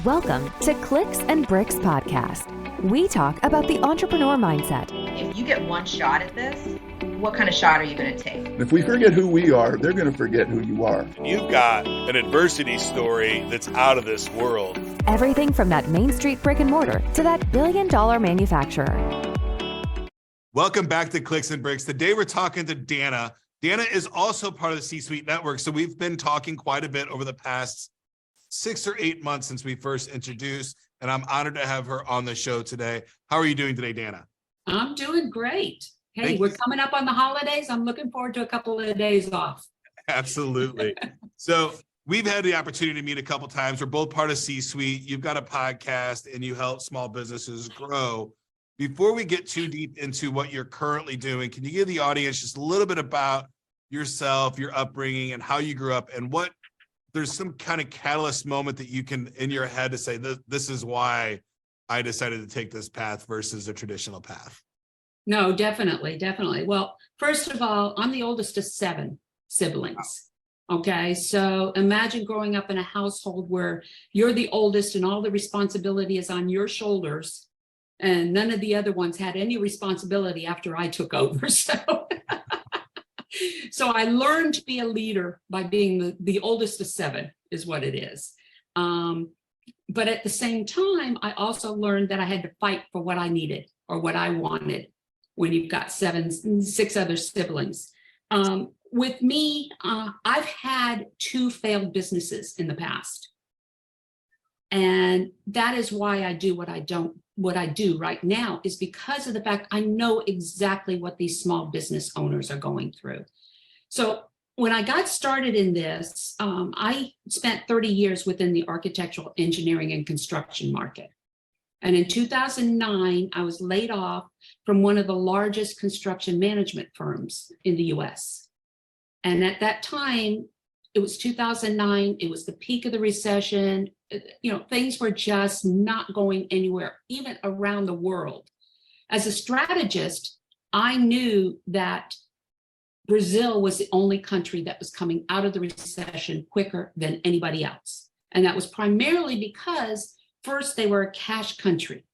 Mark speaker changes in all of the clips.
Speaker 1: Welcome to Clicks and Bricks Podcast. We talk about the entrepreneur mindset.
Speaker 2: If you get one shot at this, what kind of shot are you going to take?
Speaker 3: If we forget who we are, they're going to forget who you are.
Speaker 4: You've got an adversity story that's out of this world.
Speaker 1: Everything from that Main Street brick and mortar to that billion-dollar manufacturer.
Speaker 4: Welcome back to Clicks and Bricks. Today we're talking to Danna. Danna is also part of the C-Suite Network, so we've been talking quite a bit over the past 6 or 8 months since we first introduced, and I'm honored to have her on the show today. How are you doing today, Danna?
Speaker 5: I'm doing great. Hey, we're coming up on the holidays. I'm looking forward to a couple of days off.
Speaker 4: Absolutely. So we've had the opportunity to meet a couple times. We're both part of C-Suite. You've got a podcast and you help small businesses grow. Before we get too deep into what you're currently doing, can you give the audience just a little bit about yourself, your upbringing, and how you grew up, and what there's some kind of catalyst moment that you can in your head to say, this is why I decided to take this path versus a traditional path?
Speaker 5: No, definitely. Well, first of all, I'm the oldest of 7 siblings. Okay, so imagine growing up in a household where you're the oldest and all the responsibility is on your shoulders, and none of the other ones had any responsibility after I took over. So I learned to be a leader by being the oldest of 7 is what it is. But at the same time, I also learned that I had to fight for what I needed or what I wanted when you've got 6 other siblings. With me, I've had 2 failed businesses in the past. And that is why I do what I do right now, is because of the fact I know exactly what these small business owners are going through. So when I got started in this, I spent 30 years within the architectural engineering and construction market. And in 2009, I was laid off from one of the largest construction management firms in the US. And at that time, it was 2009, it was the peak of the recession. Things were just not going anywhere, even around the world. As a strategist, I knew that Brazil was the only country that was coming out of the recession quicker than anybody else. And that was primarily because, first, they were a cash country.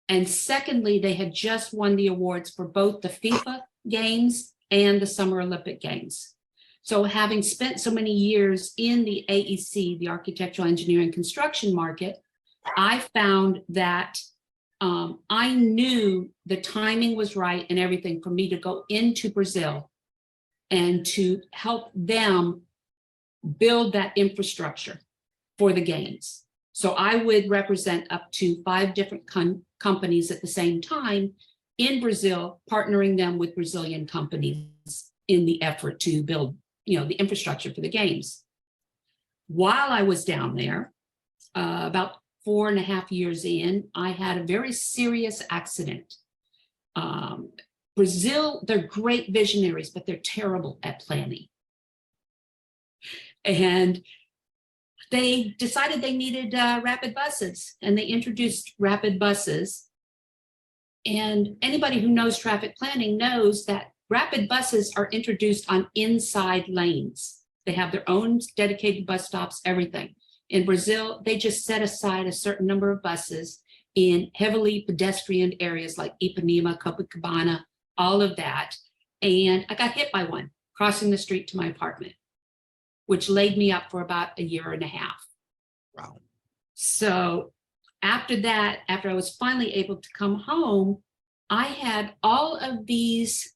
Speaker 5: And secondly, they had just won the awards for both the FIFA Games and the Summer Olympic Games. So having spent so many years in the AEC, the architectural engineering construction market, I found that I knew the timing was right and everything for me to go into Brazil and to help them build that infrastructure for the games. So I would represent up to 5 different companies at the same time in Brazil, partnering them with Brazilian companies in the effort to build the infrastructure for the games. While I was down there, about 4.5 years in, I had a very serious accident. Brazil, they're great visionaries, but they're terrible at planning. And they decided they needed rapid buses, and they introduced rapid buses. And anybody who knows traffic planning knows that rapid buses are introduced on inside lanes. They have their own dedicated bus stops, everything. In Brazil, they just set aside a certain number of buses in heavily pedestrian areas like Ipanema, Copacabana, all of that. And I got hit by one crossing the street to my apartment, which laid me up for about 1.5 years.
Speaker 4: Wow.
Speaker 5: So after that, after I was finally able to come home, I had all of these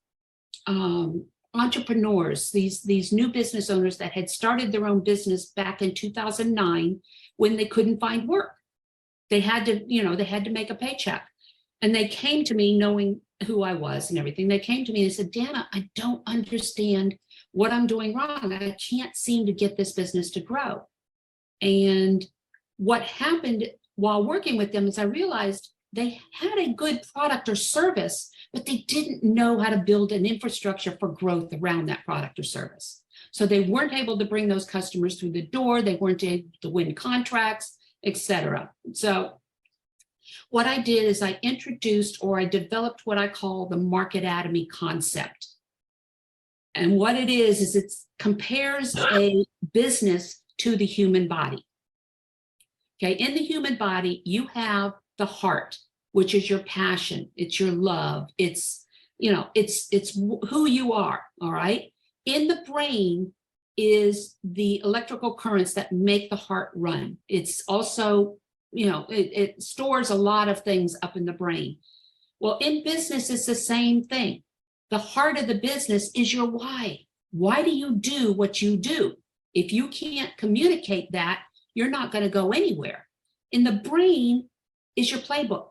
Speaker 5: entrepreneurs, these new business owners that had started their own business back in 2009 when they couldn't find work. They had to make a paycheck. And they came to me knowing who I was and everything. They came to me and said, Danna, I don't understand what I'm doing wrong. I can't seem to get this business to grow. And what happened while working with them is I realized they had a good product or service, but they didn't know how to build an infrastructure for growth around that product or service. So they weren't able to bring those customers through the door. They weren't able to win contracts, etc. So what I did is I developed what I call the Marketatomy concept. And what it is it compares a business to the human body. Okay, in the human body, you have the heart, which is your passion, it's your love, it's, it's who you are, all right? In the brain is the electrical currents that make the heart run. It's also, it stores a lot of things up in the brain. Well, in business, it's the same thing. The heart of the business is your why. Why do you do what you do? If you can't communicate that, you're not going to go anywhere. In the brain is your playbook.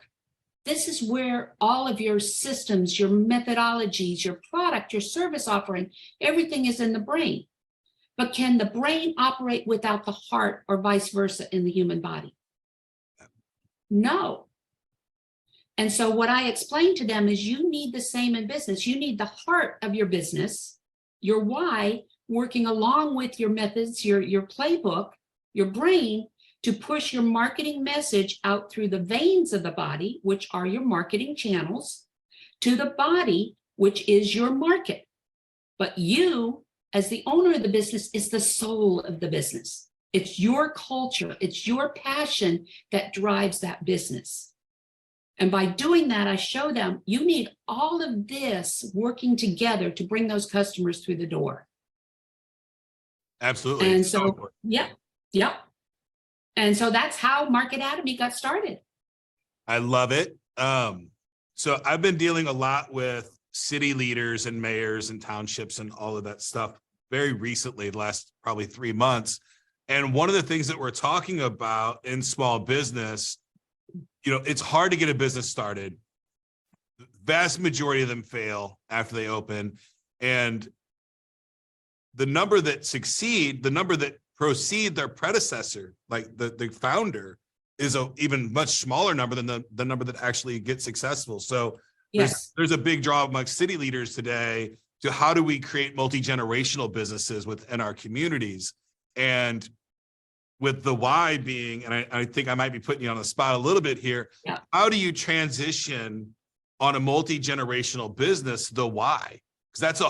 Speaker 5: This is where all of your systems, your methodologies, your product, your service offering, everything is in the brain. But can the brain operate without the heart or vice versa in the human body? No. And so what I explain to them is you need the same in business. You need the heart of your business, your why, working along with your methods, your playbook, your brain, to push your marketing message out through the veins of the body, which are your marketing channels, to the body, which is your market. But you, as the owner of the business, is the soul of the business. It's your culture, it's your passion that drives that business. And by doing that, I show them you need all of this working together to bring those customers through the door.
Speaker 4: Absolutely.
Speaker 5: And so, yep. And so that's how Marketatomy got started.
Speaker 4: I love it. So I've been dealing a lot with city leaders and mayors and townships and all of that stuff very recently, the last probably 3 months. And one of the things that we're talking about in small business, it's hard to get a business started. The vast majority of them fail after they open. And the number that succeed, the number that proceed their predecessor, like the founder, is a even much smaller number than the number that actually gets successful. So
Speaker 5: yes,
Speaker 4: there's a big draw amongst city leaders today to how do we create multi-generational businesses within our communities. And with the why being, and I think I might be putting you on the spot a little bit here, how do you transition on a multi-generational business, the why? Because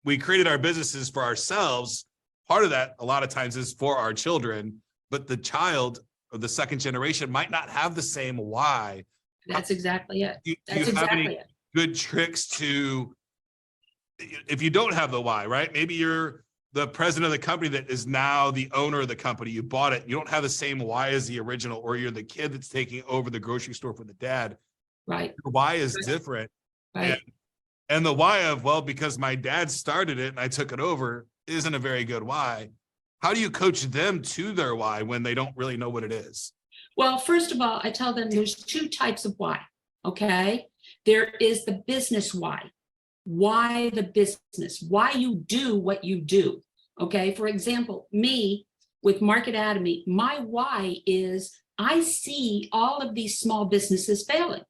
Speaker 4: we created our businesses for ourselves. Part of that, a lot of times, is for our children, but the child of the second generation might not have the same why.
Speaker 5: That's exactly it.
Speaker 4: Do you have any good tricks to, if you don't have the why, right? Maybe you're the president of the company that is now the owner of the company. You bought it. You don't have the same why as the original, or you're the kid that's taking over the grocery store for the dad.
Speaker 5: Right.
Speaker 4: Your why is different.
Speaker 5: Right.
Speaker 4: And the why of, well, because my dad started it and I took it over, isn't a very good why. How do you coach them to their why when they don't really know what it is?
Speaker 5: Well, first of all, I tell them there's 2 types of why, okay? There is the business why the business, why you do what you do, okay? For example, me with Marketatomy, my why is I see all of these small businesses failing.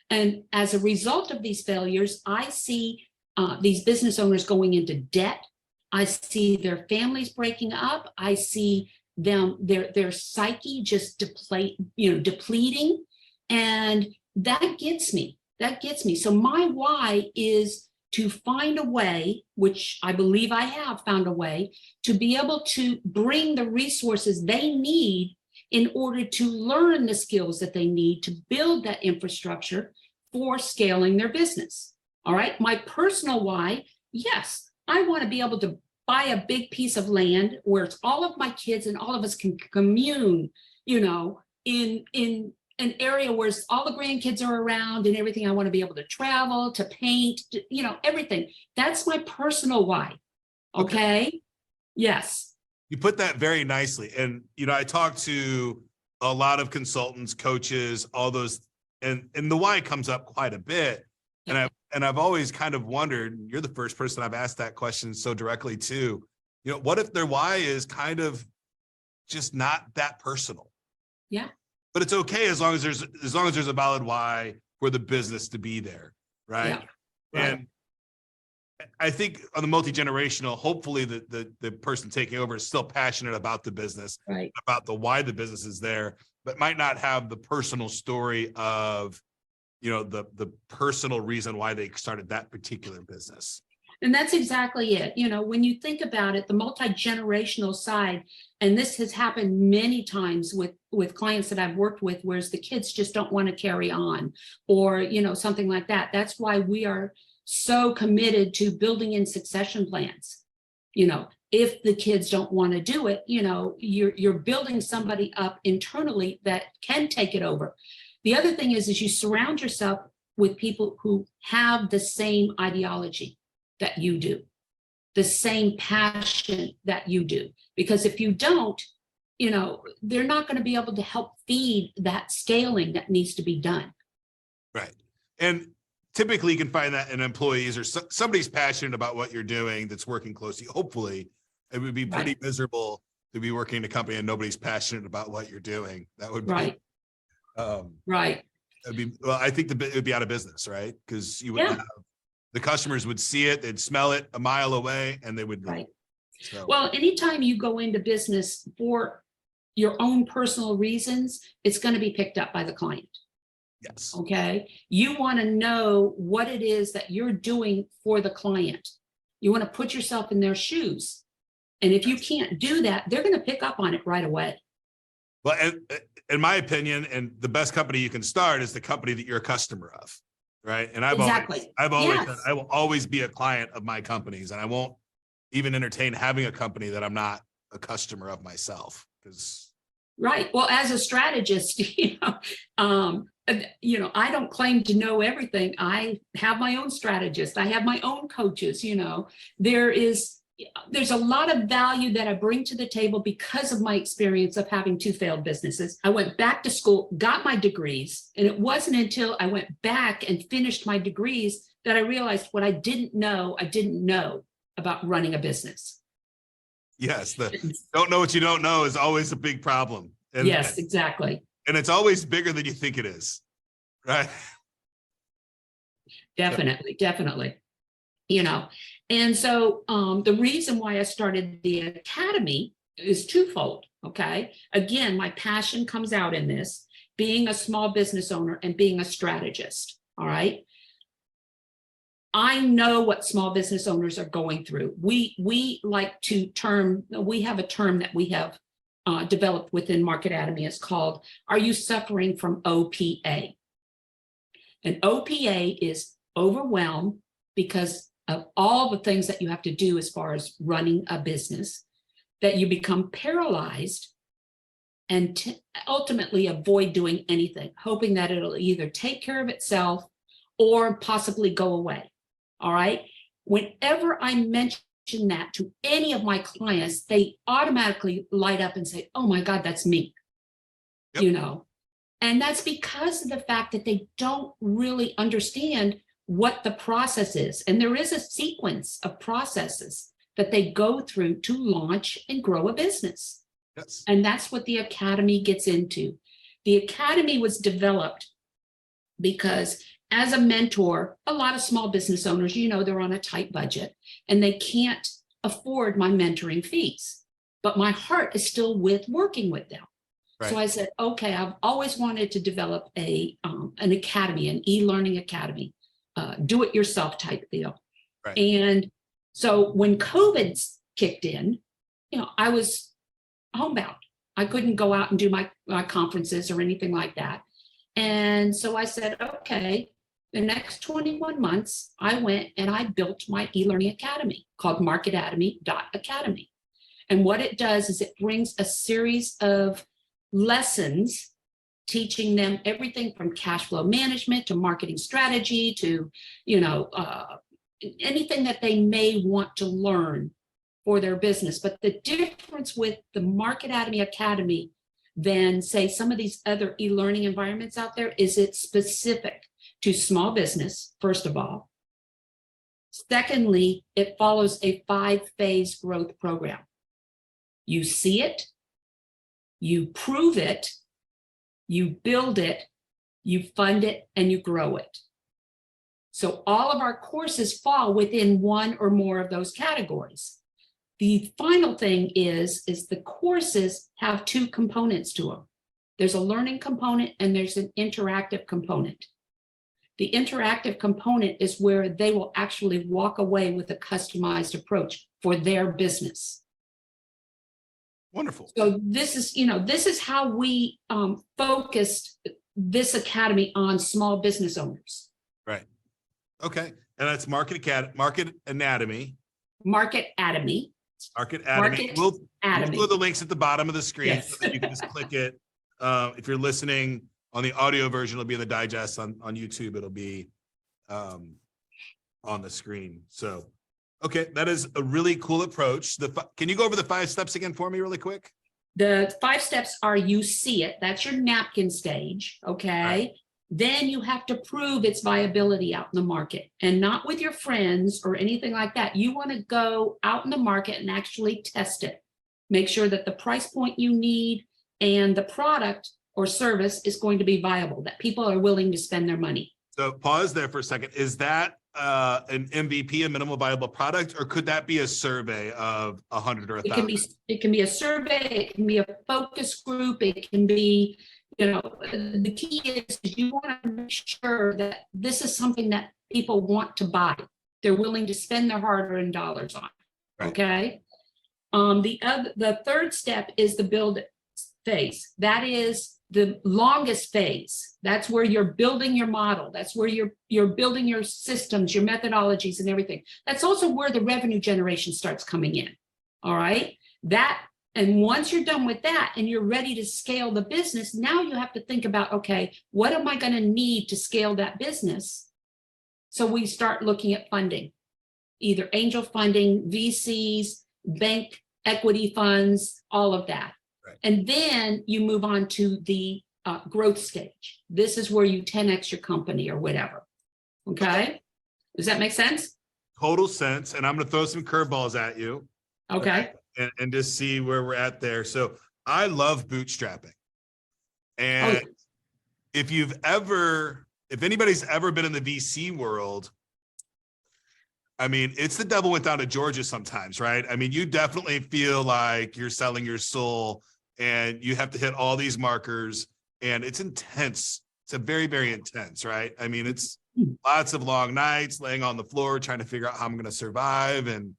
Speaker 5: And as a result of these failures, I see these business owners going into debt. I see their families breaking up. I see them, their psyche just depleting. And that gets me. So my why is to find a way, which I believe I have found a way, to be able to bring the resources they need in order to learn the skills that they need to build that infrastructure for scaling their business. All right. My personal why, yes, I want to be able to buy a big piece of land where it's all of my kids and all of us can commune, in an area where all the grandkids are around and everything. I want to be able to travel, to paint, everything. That's my personal why. Okay. Yes.
Speaker 4: You put that very nicely. And, I talk to a lot of consultants, coaches, all those, and the why comes up quite a bit. And I've always kind of wondered, you're the first person I've asked that question so directly to, what if their why is kind of just not that personal?
Speaker 5: Yeah.
Speaker 4: But it's okay as long as there's a valid why for the business to be there, right?
Speaker 5: Yeah. Right.
Speaker 4: And I think on the multi-generational, hopefully the person taking over is still passionate about the business,
Speaker 5: right,
Speaker 4: about the why the business is there, but might not have the personal story of, the personal reason why they started that particular business.
Speaker 5: And that's exactly it. You know, when you think about it, the multi-generational side, and this has happened many times with clients that I've worked with, whereas the kids just don't want to carry on, or, you know, something like that. That's why we are so committed to building in succession plans. You know, if the kids don't want to do it, you know, you're building somebody up internally that can take it over. The other thing is you surround yourself with people who have the same ideology that you do, the same passion that you do. Because if you don't, you know, they're not going to be able to help feed that scaling that needs to be done.
Speaker 4: Right. And typically you can find that in employees or somebody's passionate about what you're doing that's working closely. Hopefully it would be pretty miserable to be working in a company and nobody's passionate about what you're doing. That would be
Speaker 5: right.
Speaker 4: It'd be, well, I think it would be out of business, right? Because you would have, the customers would see it, they'd smell it a mile away, and they would.
Speaker 5: Right.
Speaker 4: So.
Speaker 5: Well, anytime you go into business for your own personal reasons, it's going to be picked up by the client.
Speaker 4: Yes.
Speaker 5: Okay. You want to know what it is that you're doing for the client. You want to put yourself in their shoes. And if you can't do that, they're going to pick up on it right away.
Speaker 4: Well, in my opinion, and the best company you can start is the company that you're a customer of. Right. And I've always said I will always be a client of my companies, and I won't even entertain having a company that I'm not a customer of myself. Because
Speaker 5: right. Well, as a strategist, you know, I don't claim to know everything. I have my own strategist. I have my own coaches. You know, there's a lot of value that I bring to the table because of my experience of having 2 failed businesses. I went back to school, got my degrees, and it wasn't until I went back and finished my degrees that I realized what I didn't know about running a business.
Speaker 4: Yes, don't know what you don't know is always a big problem. And,
Speaker 5: yes, exactly.
Speaker 4: And it's always bigger than you think it is, right?
Speaker 5: Definitely. You know, and so the reason why I started the Academy is twofold. Okay. Again, my passion comes out in this, being a small business owner and being a strategist. All right. I know what small business owners are going through. We like to we have a term that we have developed within Marketatomy. It's called, are you suffering from OPA? And OPA is overwhelmed because of all the things that you have to do as far as running a business, that you become paralyzed and ultimately avoid doing anything, hoping that it'll either take care of itself or possibly go away. All right. Whenever I mention that to any of my clients, they automatically light up and say, oh my God, that's me. Yep. You know, and that's because of the fact that they don't really understand what the process is. And there is a sequence of processes that they go through to launch and grow a business.
Speaker 4: Yes.
Speaker 5: And that's what the Academy gets into. The Academy was developed because as a mentor, a lot of small business owners, you know, they're on a tight budget and they can't afford my mentoring fees, but my heart is still with working with them. Right. So I said, okay, I've always wanted to develop an academy, an e-learning academy. Do-it-yourself type deal. Right. And so when COVID kicked in, you know, I was homebound. I couldn't go out and do my conferences or anything like that. And so I said, okay, the next 21 months, I went and I built my e-learning academy called Marketatomy.Academy. And what it does is it brings a series of lessons teaching them everything from cash flow management to marketing strategy to, you know, anything that they may want to learn for their business. But the difference with the Marketatomy Academy than, say, some of these other e-learning environments out there is it's specific to small business, first of all. Secondly, it follows a 5-phase growth program. You see it, you prove it, you build it, you fund it, and you grow it. So all of our courses fall within one or more of those categories. The final thing is the courses have 2 components to them. There's a learning component and there's an interactive component. The interactive component is where they will actually walk away with a customized approach for their business.
Speaker 4: Wonderful.
Speaker 5: So this is how we focused this academy on small business owners.
Speaker 4: Right. Okay. And that's Market Anatomy.
Speaker 5: Marketatomy.
Speaker 4: Marketatomy. We'll throw the links at the bottom of the screen,
Speaker 5: Yes.
Speaker 4: so that you can just click it. If you're listening on the audio version, it'll be in the digest on YouTube. It'll be on the screen. So, okay, that is a really cool approach. Can you go over the 5 steps again for me really quick?
Speaker 5: The 5 steps are: you see it, that's your napkin stage, okay?
Speaker 4: Right.
Speaker 5: Then you have to prove its viability out in the market, and not with your friends or anything like that. You want to go out in the market and actually test it. Make sure that the price point you need and the product or service is going to be viable, that people are willing to spend their money.
Speaker 4: So pause there for a second. Is that an MVP, a minimal viable product, or could that be a survey of 100 or 1,000?
Speaker 5: It can be a survey, it can be a focus group, it can be, the key is you want to make sure that this is something that people want to buy. They're willing to spend their hard-earned dollars on.
Speaker 4: Right.
Speaker 5: Okay. The third step is the build phase. That is the longest phase. That's where you're building your model. That's where you're building your systems, your methodologies, and everything. That's also where the revenue generation starts coming in. All right. And once you're done with that and you're ready to scale the business, now you have to think about, okay, what am I going to need to scale that business? So we start looking at funding, either angel funding, VCs, bank equity funds, all of that.
Speaker 4: Right.
Speaker 5: And then you move on to the growth stage. This is where you 10x your company or whatever. Okay. Does that make sense?
Speaker 4: Total sense. And I'm going to throw some curveballs at you.
Speaker 5: Okay.
Speaker 4: And just see where we're at there. So I love bootstrapping. And if anybody's ever been in the VC world, I mean, it's the devil went down to Georgia sometimes, right? I mean, you definitely feel like you're selling your soul and you have to hit all these markers, and it's intense. It's a very, very intense, right? I mean, it's lots of long nights laying on the floor, trying to figure out how I'm going to survive. And,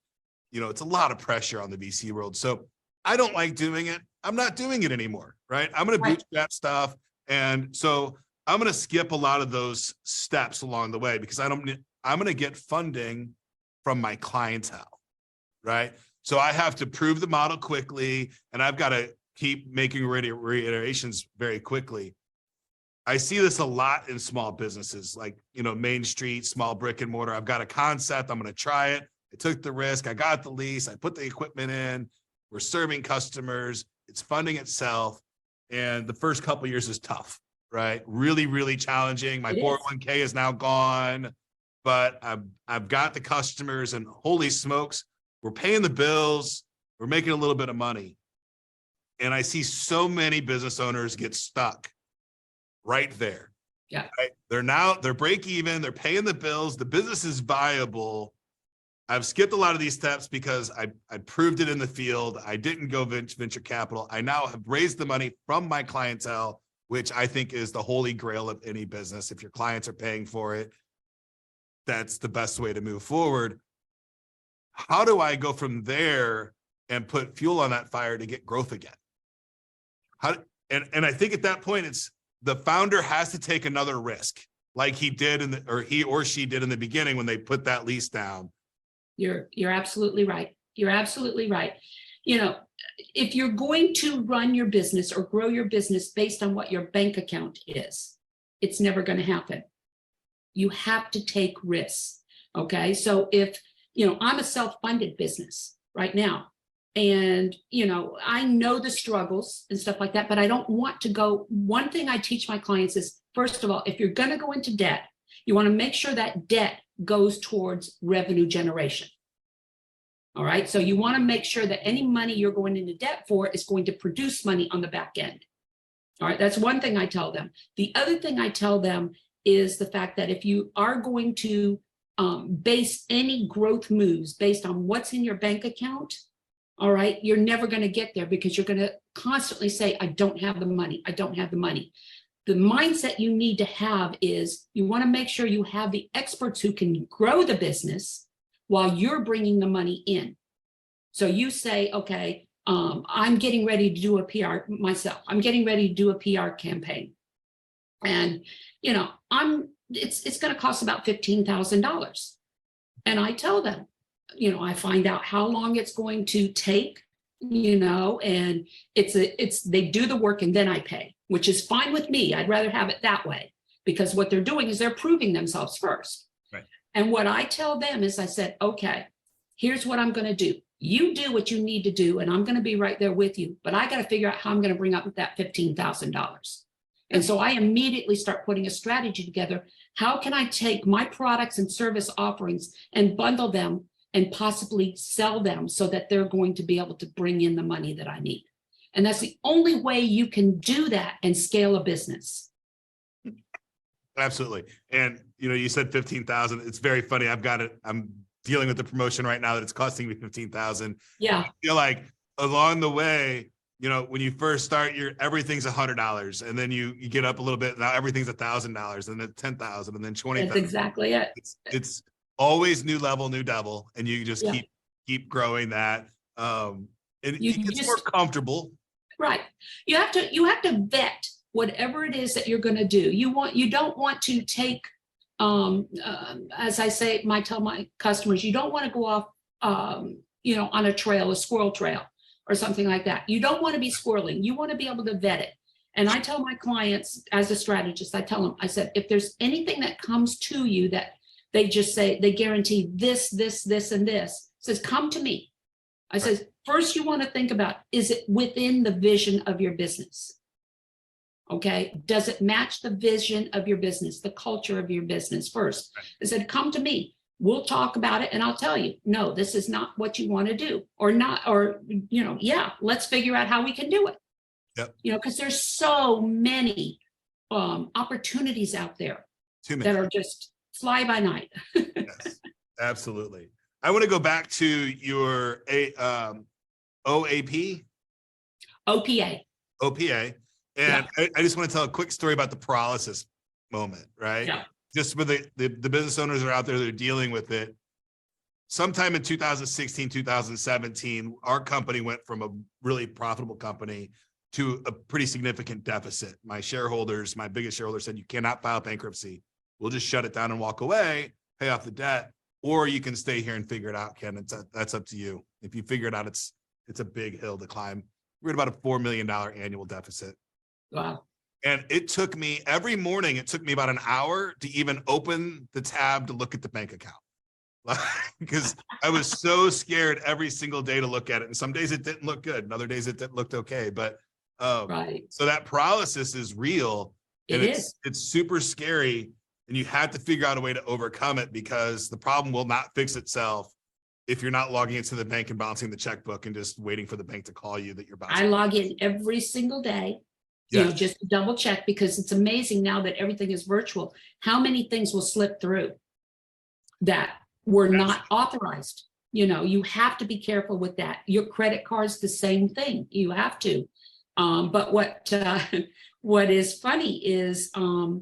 Speaker 4: it's a lot of pressure on the VC world. So I don't like doing it. I'm not doing it anymore, right? I'm going to bootstrap stuff. And so I'm going to skip a lot of those steps along the way because I'm going to get funding from my clientele, right? So I have to prove the model quickly, and I've got to keep making reiterations very quickly. I see this a lot in small businesses, like, Main Street, small brick and mortar. I've got a concept. I'm going to try it. I took the risk. I got the lease. I put the equipment in. We're serving customers. It's funding itself. And the first couple of years is tough, right? Really, really challenging. My 401k is now gone, but I've got the customers, and holy smokes, we're paying the bills. We're making a little bit of money. And I see so many business owners get stuck right there.
Speaker 5: Yeah.
Speaker 4: Right? They're break even. They're paying the bills. The business is viable. I've skipped a lot of these steps because I proved it in the field. I didn't go venture capital. I now have raised the money from my clientele, which I think is the holy grail of any business. If your clients are paying for it, that's the best way to move forward. How do I go from there and put fuel on that fire to get growth again? And I think at that point, it's the founder has to take another risk, like he or she did in the beginning when they put that lease down.
Speaker 5: You're absolutely right. You're absolutely right. If you're going to run your business or grow your business based on what your bank account is, it's never going to happen. You have to take risks. Okay. So if, I'm a self-funded business right now, and, I know the struggles and stuff like that, but I don't want to go. One thing I teach my clients is, first of all, if you're going to go into debt, you want to make sure that debt goes towards revenue generation. All right. So you want to make sure that any money you're going into debt for is going to produce money on the back end. All right. That's one thing I tell them. The other thing I tell them is the fact that if you are going to base any growth moves based on what's in your bank account, all right, you're never going to get there because you're going to constantly say, I don't have the money. I don't have the money. the mindset you need to have is you want to make sure you have the experts who can grow the business while you're bringing the money in. So you say, okay, I'm getting ready to do a PR myself. I'm getting ready to do a PR campaign. And, you know, it's going to cost about $15,000. And I tell them, you know, I find out how long it's going to take, you know, and they do the work and then I pay, which is fine with me. I'd rather have it that way, because what they're doing is they're proving themselves first.
Speaker 4: Right.
Speaker 5: And what I tell them is I said, okay, here's what I'm going to do. You do what you need to do, and I'm going to be right there with you. But I got to figure out how I'm going to bring up that $15,000. And so I immediately start putting a strategy together. How can I take my products and service offerings and bundle them and possibly sell them so that they're going to be able to bring in the money that I need? And that's the only way you can do that and scale a business.
Speaker 4: Absolutely. And, you know, you said 15,000. It's very funny. I'm dealing with the promotion right now that it's costing me 15,000.
Speaker 5: Yeah.
Speaker 4: I feel like along the way, you know, when you first start, everything's $100, and then you get up a little bit. Now everything's $1,000, and then 10,000, and then 20,000.
Speaker 5: That's exactly it.
Speaker 4: It's always new level, new devil, and you just keep growing that. And it gets more comfortable.
Speaker 5: Right. You have to vet whatever it is that you're going to do. You don't want to take, as I say, tell my customers, you don't want to go off, you know, on a squirrel trail or something like that. You don't want to be squirreling. You want to be able to vet it. And I tell my clients, as a strategist, I tell them, I said, if there's anything that comes to you that they just say, they guarantee this, this, this, and this, says, come to me. I says, first you want to think about, is it within the vision of your business? Okay. Does it match the vision of your business, the culture of your business first? I said, come to me. We'll talk about it and I'll tell you, no, this is not what you want to do, or not, or, you know, yeah, let's figure out how we can do it.
Speaker 4: Yep.
Speaker 5: You know, because there's so many opportunities out there that are just fly by night.
Speaker 4: Yes, absolutely. I want to go back to your OAP? OPA. And I just want to tell a quick story about the paralysis moment, right?
Speaker 5: Yeah.
Speaker 4: Just for the business owners that are out there that are dealing with it. Sometime in 2016, 2017, our company went from a really profitable company to a pretty significant deficit. My biggest shareholder said, you cannot file bankruptcy. We'll just shut it down and walk away, pay off the debt, or you can stay here and figure it out, Ken. That's up to you. If you figure it out, it's a big hill to climb. We're at about a $4 million annual deficit.
Speaker 5: Wow.
Speaker 4: And it took me about an hour to even open the tab to look at the bank account. Because I was so scared every single day to look at it. And some days it didn't look good, and other days it looked okay. But so that paralysis is real. And it's super scary. And you have to figure out a way to overcome it, because the problem will not fix itself if you're not logging into the bank and bouncing the checkbook and just waiting for the bank to call you that you're bouncing.
Speaker 5: I log in every single day. You know, just to double check, because it's amazing now that everything is virtual, how many things will slip through that were not authorized. You know, you have to be careful with that. Your credit card's the same thing. You have to. But what is funny is, oh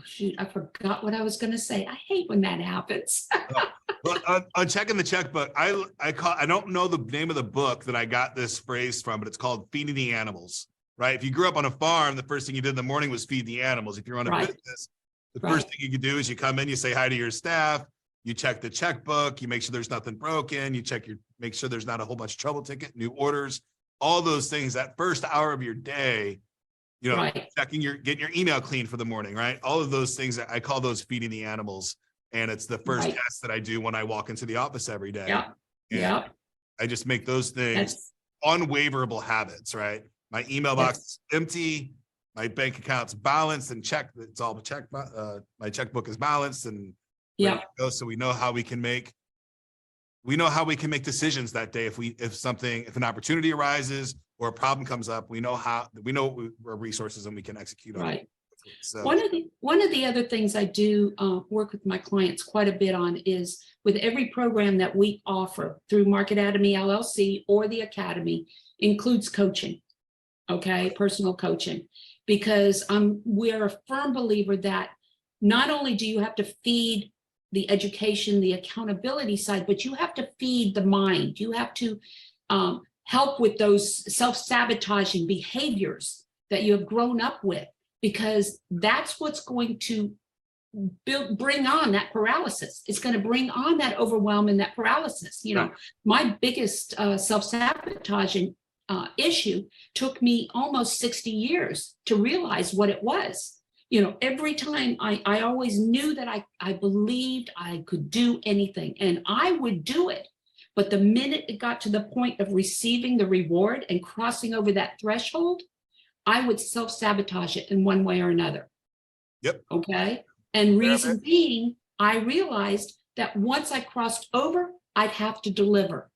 Speaker 5: shoot, I forgot what I was going to say. I hate when that happens.
Speaker 4: Well, on checking the checkbook, I don't know the name of the book that I got this phrase from, but it's called Feeding the Animals. Right. If you grew up on a farm, the first thing you did in the morning was feed the animals. If you're on a business, the first thing you can do is you come in, you say hi to your staff, you check the checkbook, you make sure there's nothing broken, you make sure there's not a whole bunch of trouble ticket, new orders, all those things. That first hour of your day, you know, getting your email clean for the morning, right? All of those things, I call those feeding the animals. And it's the first test that I do when I walk into the office every day. Yeah. I just make those things unwaverable habits, right? My email box is empty, my bank account's balanced and checked. It's all checked. My checkbook is balanced and so we know how we can make decisions that day. If an opportunity arises or a problem comes up, we know our resources and we can execute on it. So one of the other things I do work with my clients quite a bit on is, with every program that we offer through Marketatomy LLC or the Academy, includes coaching.
Speaker 5: okay, personal coaching, because we're a firm believer that not only do you have to feed the education, the accountability side, but you have to feed the mind. You have to help with those self-sabotaging behaviors that you have grown up with, because that's what's going to bring on that paralysis. It's going to bring on that overwhelm and that paralysis. You know, my biggest self-sabotaging issue took me almost 60 years to realize what it was. You know, every time I always knew that I believed I could do anything, and I would do it. But the minute it got to the point of receiving the reward and crossing over that threshold, I would self-sabotage it in one way or another.
Speaker 4: Yep.
Speaker 5: Okay. And reason being, I realized that once I crossed over, I'd have to deliver.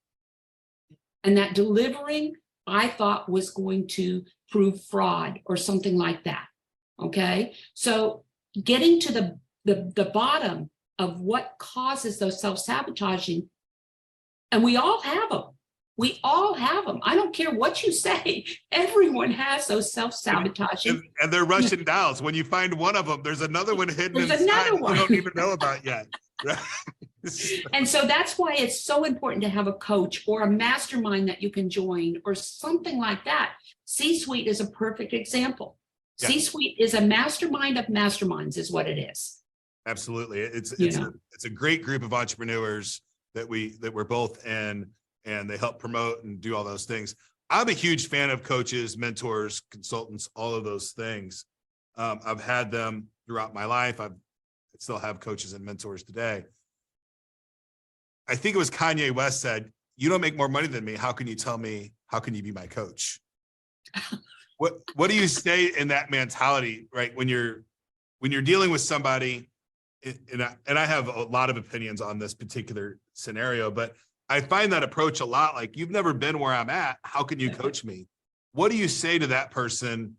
Speaker 5: And that delivering, I thought, was going to prove fraud or something like that. Okay. So getting to the bottom of what causes those self-sabotaging, and we all have them. We all have them. I don't care what you say. Everyone has those self-sabotaging.
Speaker 4: And they're Russian dolls. When you find one of them, there's another one hidden
Speaker 5: There's
Speaker 4: inside
Speaker 5: another one
Speaker 4: you don't even know about yet.
Speaker 5: And so that's why it's so important to have a coach or a mastermind that you can join or something like that. C-Suite is a perfect example.
Speaker 4: Yeah.
Speaker 5: C-Suite is a mastermind of masterminds is what it is.
Speaker 4: Absolutely. It's a great group of entrepreneurs that we're both in, and they help promote and do all those things. I'm a huge fan of coaches, mentors, consultants, all of those things. I've had them throughout my life. I still have coaches and mentors today. I think it was Kanye West said, "You don't make more money than me. How can you tell me, how can you be my coach?" What do you say in that mentality, right? When you're dealing with somebody, and I have a lot of opinions on this particular scenario, but I find that approach a lot like, you've never been where I'm at. How can you coach me? What do you say to that person?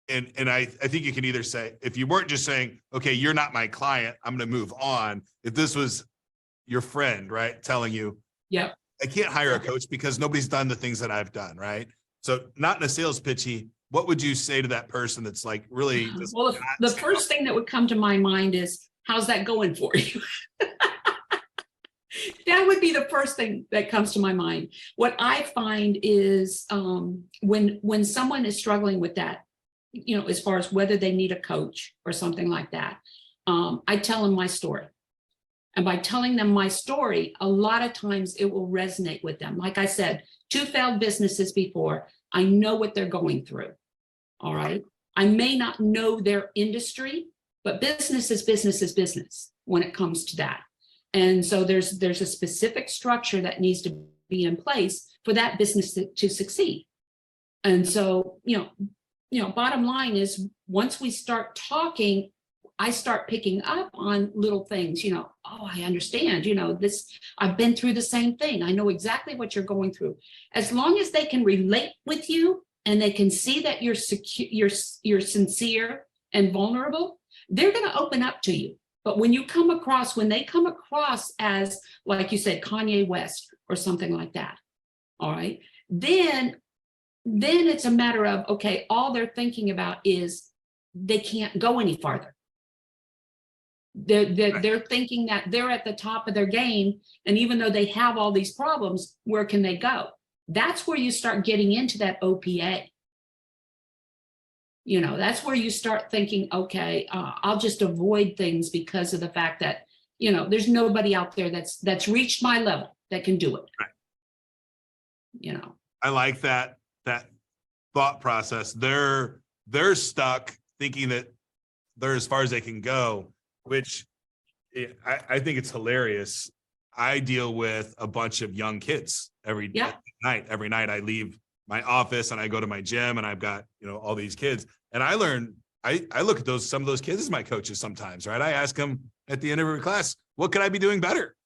Speaker 4: And I think you can either say, if you weren't just saying, okay, you're not my client, I'm going to move on. If this was your friend, right, telling you,
Speaker 5: yep,
Speaker 4: I can't hire a coach because nobody's done the things that I've done, right? So not in a sales pitchy, what would you say to that person that's like really just—
Speaker 5: well, the first thing that would come to my mind is, how's that going for you? That would be the first thing that comes to my mind. What I find is when someone is struggling with that, you know, as far as whether they need a coach or something like that, I tell them my story. And by telling them my story, a lot of times it will resonate with them. Like I said, 2 failed businesses before. I know what they're going through. All right. I may not know their industry, but business is business when it comes to that. And so there's a specific structure that needs to be in place for that business to succeed. And so, you know, bottom line is, once we start talking, I start picking up on little things, you know, oh, I understand, you know, this, I've been through the same thing. I know exactly what you're going through. As long as they can relate with you and they can see that you're secure, you're sincere and vulnerable, they're going to open up to you. But when they come across as, like you said, Kanye West or something like that, all right, then it's a matter of, okay, all they're thinking about is they can't go any farther. They're thinking that they're at the top of their game, and even though they have all these problems, where can they go? That's where you start getting into that OPA. You know, that's where you start thinking, okay, I'll just avoid things because of the fact that, you know, there's nobody out there that's reached my level that can do it.
Speaker 4: Right.
Speaker 5: You know,
Speaker 4: I like that thought process. They're stuck thinking that they're as far as they can go, which I think it's hilarious. I deal with a bunch of young kids every night. Every night I leave my office and I go to my gym, and I've got, you know, all these kids, and I learn, I look at some of those kids as my coaches sometimes, right? I ask them at the end of every class, what could I be doing better?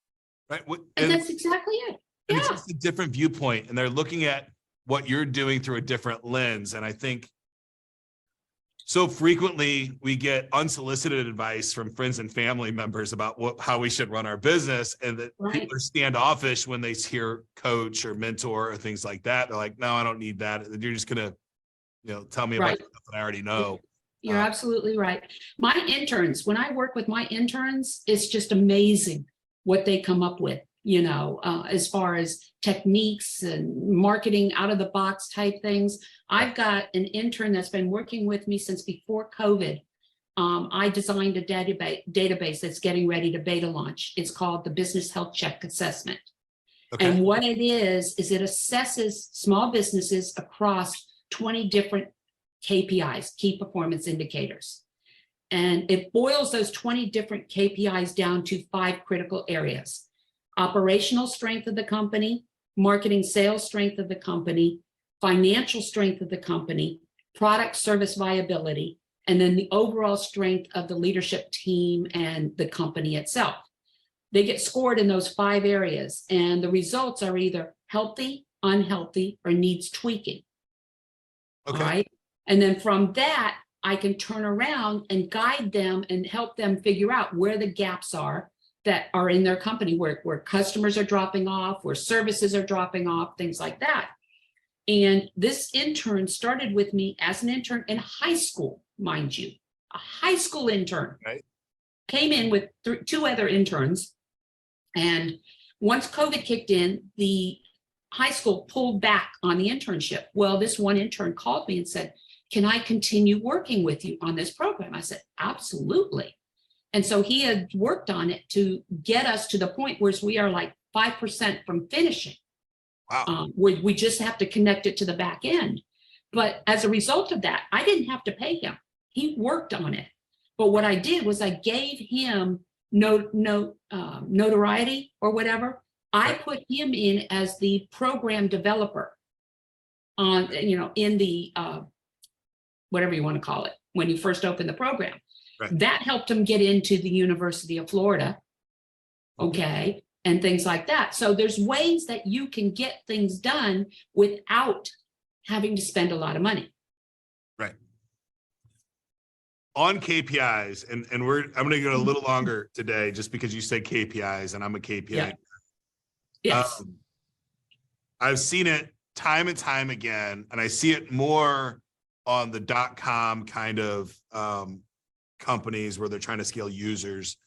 Speaker 4: Right.
Speaker 5: And that's exactly it.
Speaker 4: And it's just a different viewpoint, and they're looking at what you're doing through a different lens. And I think So frequently we get unsolicited advice from friends and family members about how we should run our business, and that people are standoffish when they hear coach or mentor or things like that. They're like, no, I don't need that. You're just going to, tell me about something I already know.
Speaker 5: You're absolutely right. My interns, when I work with my interns, it's just amazing what they come up with, as far as techniques and marketing out of the box type things. I've got an intern that's been working with me since before COVID. I designed a database that's getting ready to beta launch. It's called the Business Health Check Assessment. Okay. And what it is it assesses small businesses across 20 different KPIs, key performance indicators. And it boils those 20 different KPIs down to 5 critical areas: operational strength of the company, marketing sales strength of the company, financial strength of the company, product service viability, and then the overall strength of the leadership team and the company itself. They get scored in those 5 areas, and the results are either healthy, unhealthy, or needs tweaking.
Speaker 4: Okay.
Speaker 5: All right. And then from that, I can turn around and guide them and help them figure out where the gaps are that are in their company, where customers are dropping off, where services are dropping off, things like that. And this intern started with me as an intern in high school, mind you, a high school intern.
Speaker 4: Right.
Speaker 5: Came in with 2 other interns. And once COVID kicked in, the high school pulled back on the internship. Well, this one intern called me and said, can I continue working with you on this program? I said, absolutely. And so he had worked on it to get us to the point where we are like 5% from finishing.
Speaker 4: Wow.
Speaker 5: We just have to connect it to the back end. But as a result of that, I didn't have to pay him. He worked on it. But what I did was I gave him notoriety or whatever. I put him in as the program developer on, in the whatever you want to call it, when you first open the program. Right. That helped him get into the University of Florida, okay, and things like that. So there's ways that you can get things done without having to spend a lot of money.
Speaker 4: Right. On KPIs, and I'm going to go a little longer today just because you say KPIs and I'm a KPI.
Speaker 5: Yeah. Yes.
Speaker 4: I've seen it time and time again, and I see it more on the .com kind of companies where they're trying to scale users,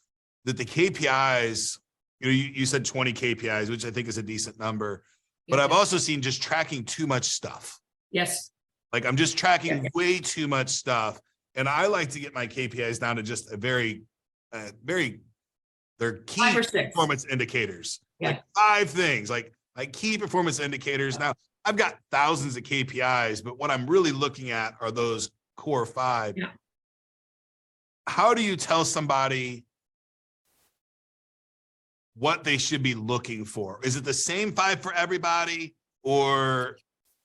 Speaker 4: that the KPIs, you said 20 KPIs, which I think is a decent number, but I've also seen just tracking too much stuff.
Speaker 5: Yes.
Speaker 4: Like I'm just tracking way too much stuff. And I like to get my KPIs down to just a they're key
Speaker 5: 5 or 6
Speaker 4: performance indicators.
Speaker 5: Yeah.
Speaker 4: Like 5 things, like key performance indicators. Now I've got thousands of KPIs, but what I'm really looking at are those core 5.
Speaker 5: Yeah.
Speaker 4: How do you tell somebody what they should be looking for? Is it the same 5 for everybody, or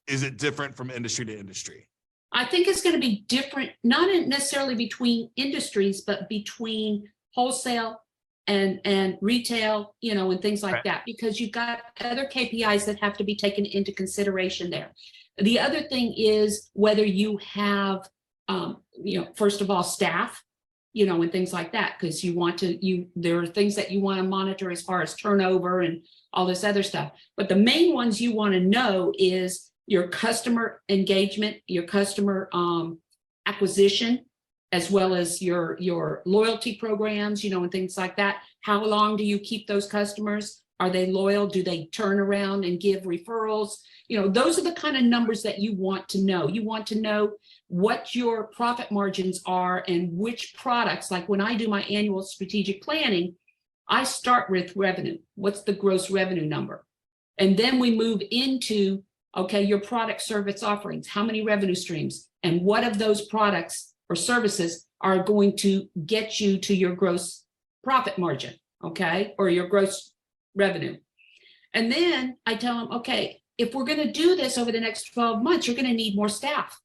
Speaker 4: is it different from industry to industry?
Speaker 5: I think it's going to be different, not necessarily between industries, but between wholesale and retail, and things like that, because you've got other KPIs that have to be taken into consideration there. The other thing is whether you have, first of all, staff, and things like that, because there are things that you want to monitor as far as turnover and all this other stuff. But the main ones you want to know is your customer engagement, your customer acquisition, as well as your loyalty programs, and things like that. How long do you keep those customers? Are they loyal? Do they turn around and give referrals? Those are the kind of numbers that you want to know. You want to know what your profit margins are and which products. Like when I do my annual strategic planning, I start with revenue. What's the gross revenue number? And then we move into, okay, your product service offerings. How many revenue streams? And what of those products or services are going to get you to your gross profit margin, okay, or your gross revenue? And then I tell them, okay, if we're going to do this over the next 12 months, you're going to need more staff,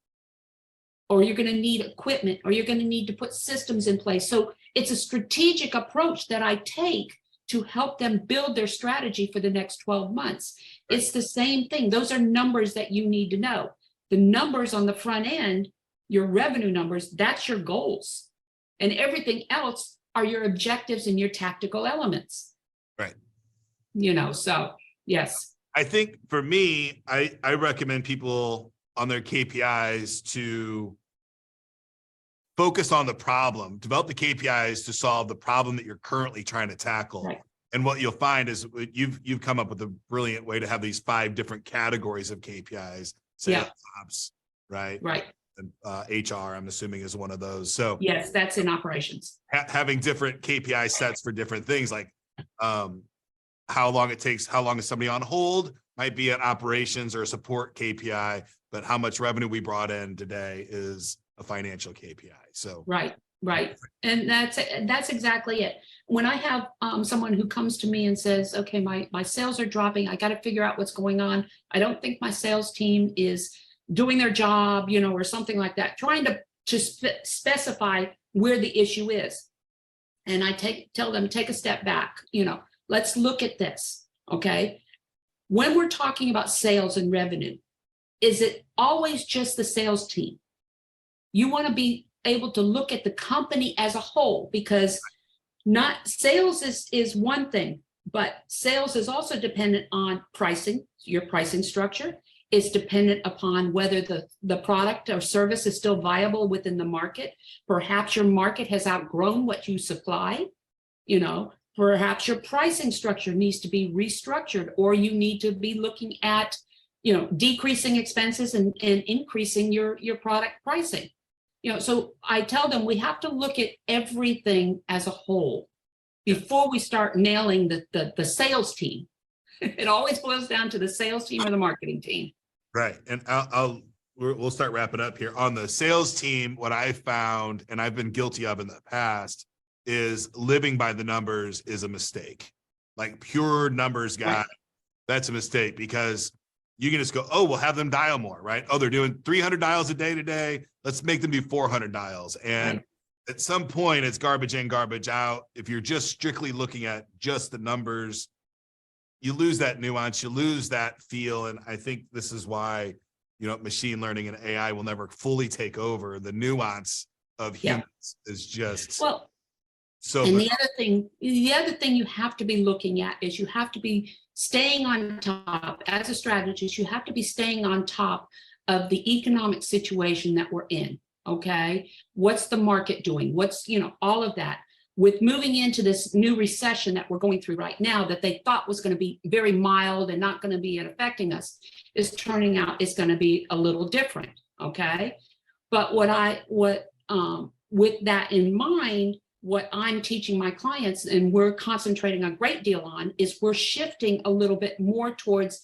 Speaker 5: or you're going to need equipment, or you're going to need to put systems in place. So it's a strategic approach that I take to help them build their strategy for the next 12 months. It's the same thing. Those are numbers that you need to know. The numbers on the front end, your revenue numbers, that's your goals. And everything else are your objectives and your tactical elements.
Speaker 4: Right.
Speaker 5: So yes.
Speaker 4: I think for me, I recommend people on their KPIs to focus on the problem, develop the KPIs to solve the problem that you're currently trying to tackle.
Speaker 5: Right.
Speaker 4: And what you'll find is you've come up with a brilliant way to have these 5 different categories of KPIs, sales ops, right?
Speaker 5: Right.
Speaker 4: And HR, I'm assuming, is one of those. So
Speaker 5: yes, that's in operations.
Speaker 4: Having different KPI sets for different things, like how long is somebody on hold might be an operations or a support KPI, but how much revenue we brought in today is a financial KPI. So
Speaker 5: right. And that's exactly it. When I have someone who comes to me and says, okay, my sales are dropping, I got to figure out what's going on. I don't think my sales team is doing their job, or something like that, trying to specify where the issue is. And I tell them, take a step back, let's look at this. Okay. When we're talking about sales and revenue, is it always just the sales team? You want to be able to look at the company as a whole, because not sales is one thing, but sales is also dependent on pricing. Your pricing structure is dependent upon whether the product or service is still viable within the market. Perhaps your market has outgrown what you supply. Perhaps your pricing structure needs to be restructured, or you need to be looking at, decreasing expenses and increasing your product pricing. So I tell them we have to look at everything as a whole before we start nailing the sales team. It always boils down to the sales team or the marketing team.
Speaker 4: Right. And we'll start wrapping up here. On the sales team, what I found, and I've been guilty of in the past, is living by the numbers is a mistake. Like pure numbers guy, right. That's a mistake, because you can just go, oh, we'll have them dial more, right? Oh, they're doing 300 dials a day today. Let's make them do 400 dials. And right. At some point, it's garbage in, garbage out. If you're just strictly looking at just the numbers, you lose that nuance, you lose that feel. And I think this is why, machine learning and AI will never fully take over. The nuance of humans is just so.
Speaker 5: And the other thing you have to be looking at is you have to be staying on top. As a strategist, you have to be staying on top of the economic situation that we're in. Okay. What's the market doing? What's, all of that. With moving into this new recession that we're going through right now, that they thought was going to be very mild and not going to be affecting us, is turning out it's going to be a little different. Okay. But with that in mind, what I'm teaching my clients, and we're concentrating a great deal on, is we're shifting a little bit more towards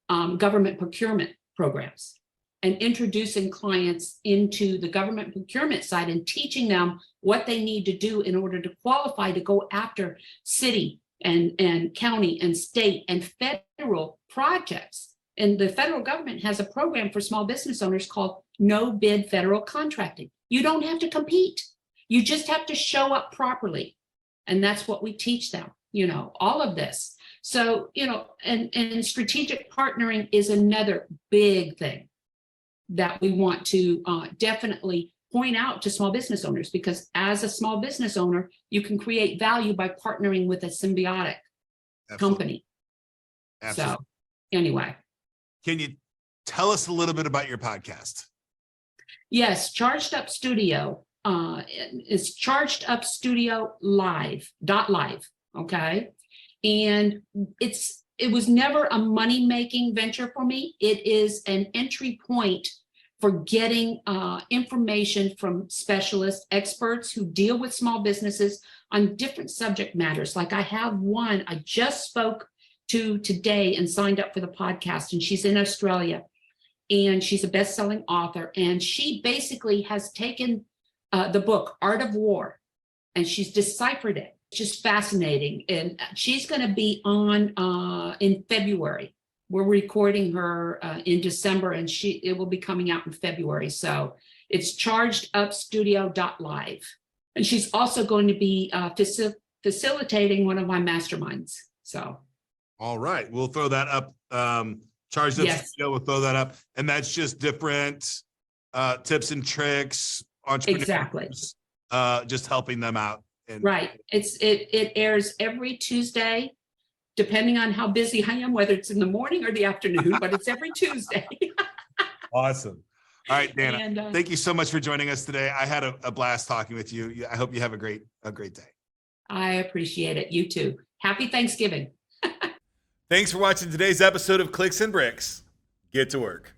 Speaker 5: government procurement programs and introducing clients into the government procurement side and teaching them what they need to do in order to qualify to go after city and county and state and federal projects. And the federal government has a program for small business owners called No Bid Federal Contracting. You don't have to compete. You just have to show up properly. And that's what we teach them, all of this. So, and strategic partnering is another big thing that we want to definitely point out to small business owners, because as a small business owner, you can create value by partnering with a symbiotic company. Absolutely. So anyway. Can
Speaker 4: you tell us a little bit about your podcast?
Speaker 5: Yes, Charged Up Studio. It's Charged Up Studio live. Okay. And it was never a money-making venture for me. It is an entry point for getting information from specialists, experts who deal with small businesses on different subject matters. Like I have one I just spoke to today and signed up for the podcast, and she's in Australia, and she's a best-selling author. And she basically has taken the book, Art of War, and she's deciphered it. It's just fascinating. And she's going to be on in February. We're recording her in December, and it will be coming out in February. So it's chargedupstudio.live. And she's also going to be facilitating one of my masterminds. So.
Speaker 4: All right. We'll throw that up. Charged Up Studio, we'll throw that up. And that's just different tips and tricks, entrepreneurs,
Speaker 5: Exactly.
Speaker 4: just helping them out. And
Speaker 5: Right. It airs every Tuesday, depending on how busy I am, whether it's in the morning or the afternoon, but it's every Tuesday.
Speaker 4: awesome. All right, Danna,
Speaker 5: And,
Speaker 4: thank you so much for joining us today. I had a blast talking with you. I hope you have a great day.
Speaker 5: I appreciate it. You too. Happy Thanksgiving.
Speaker 4: Thanks for watching today's episode of Clicks and Bricks. Get to work.